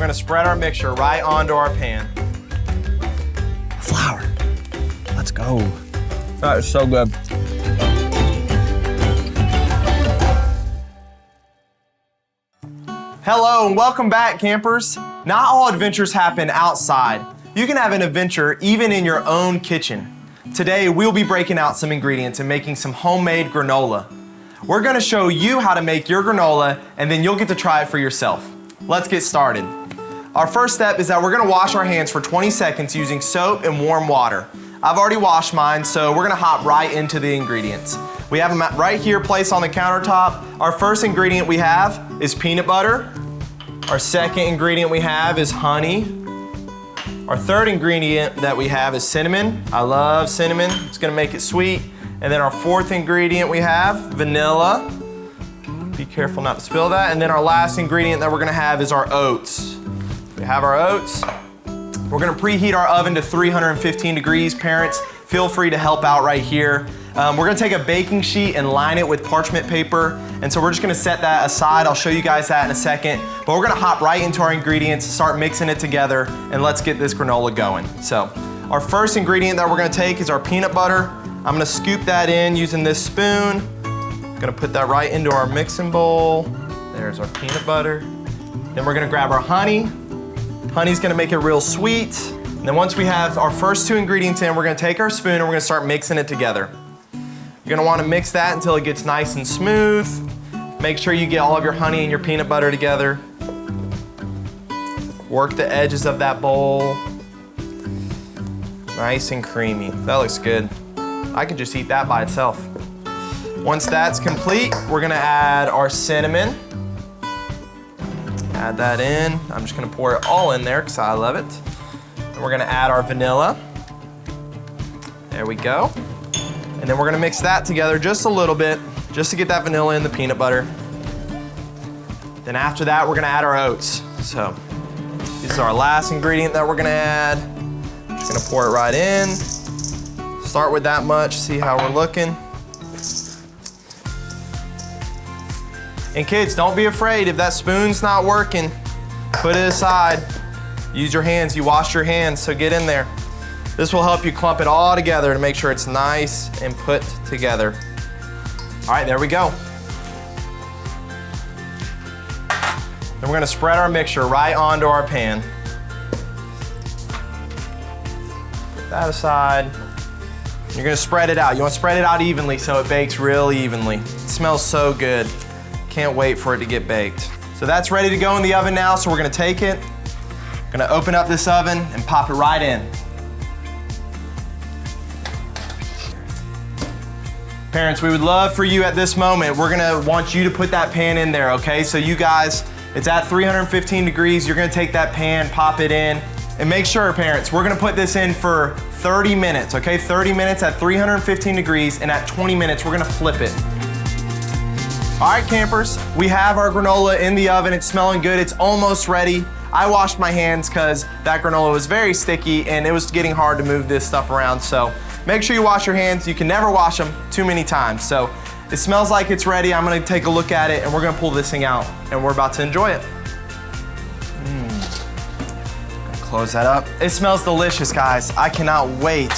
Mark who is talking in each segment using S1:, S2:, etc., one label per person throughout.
S1: gonna spread our mixture right onto our pan.
S2: Flour. Let's go. That is so good.
S1: Hello and welcome back, campers. Not all adventures happen outside. You can have an adventure even in your own kitchen. Today, we'll be breaking out some ingredients and making some homemade granola. We're gonna show you how to make your granola and then you'll get to try it for yourself. Let's get started. Our first step is that we're gonna wash our hands for 20 seconds using soap and warm water. I've already washed mine, so we're gonna hop right into the ingredients. We have them right here placed on the countertop. Our first ingredient we have is peanut butter. Our second ingredient we have is honey. Our third ingredient that we have is cinnamon. I love cinnamon, it's gonna make it sweet. And then our fourth ingredient we have, vanilla. Be careful not to spill that. And then our last ingredient that we're gonna have is our oats. We have our oats. We're gonna preheat our oven to 315 degrees. Parents, feel free to help out right here. We're gonna take a baking sheet and line it with parchment paper. And so we're just gonna set that aside. I'll show you guys that in a second. But we're gonna hop right into our ingredients, start mixing it together, and let's get this granola going. So our first ingredient that we're gonna take is our peanut butter. I'm gonna scoop that in using this spoon. Gonna put that right into our mixing bowl. There's our peanut butter. Then we're gonna grab our honey. Honey's gonna make it real sweet. And then once we have our first two ingredients in, we're gonna take our spoon and we're gonna start mixing it together. You're gonna wanna mix that until it gets nice and smooth. Make sure you get all of your honey and your peanut butter together. Work the edges of that bowl. Nice and creamy. That looks good. I could just eat that by itself. Once that's complete, we're gonna add our cinnamon. Add that in. I'm just gonna pour it all in there because I love it. And we're gonna add our vanilla. There we go. And then we're gonna mix that together just a little bit, just to get that vanilla in the peanut butter. Then after that, we're gonna add our oats. So this is our last ingredient that we're gonna add. Just gonna pour it right in. Start with that much, see how we're looking. And kids, don't be afraid if that spoon's not working, put it aside. Use your hands, you washed your hands, so get in there. This will help you clump it all together to make sure it's nice and put together. All right, there we go. Then we're gonna spread our mixture right onto our pan. Put that aside. You're gonna spread it out. You wanna spread it out evenly so it bakes real evenly. It smells so good. Can't wait for it to get baked. So that's ready to go in the oven now, so we're gonna take it. Gonna open up this oven and pop it right in. Parents, we would love for you at this moment, we're gonna want you to put that pan in there, okay? So you guys, it's at 315 degrees. You're gonna take that pan, pop it in, and make sure, parents, we're gonna put this in for 30 minutes, okay? 30 minutes at 315 degrees, and at 20 minutes, we're gonna flip it. All right, campers, we have our granola in the oven. It's smelling good, it's almost ready. I washed my hands because that granola was very sticky and it was getting hard to move this stuff around. So make sure you wash your hands. You can never wash them too many times. So it smells like it's ready. I'm gonna take a look at it and we're gonna pull this thing out and we're about to enjoy it. Close that up. It smells delicious, guys. I cannot wait.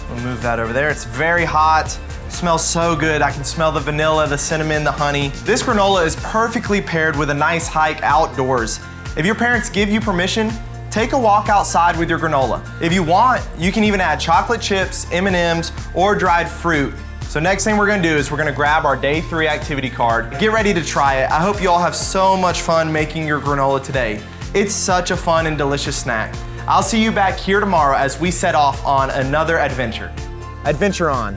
S1: We'll move that over there. It's very hot. It smells so good. I can smell the vanilla, the cinnamon, the honey. This granola is perfectly paired with a nice hike outdoors. If your parents give you permission, take a walk outside with your granola. If you want, you can even add chocolate chips, M&Ms, or dried fruit. So next thing we're gonna do is we're gonna grab our day 3 activity card. Get ready to try it. I hope you all have so much fun making your granola today. It's such a fun and delicious snack. I'll see you back here tomorrow as we set off on another adventure. Adventure on.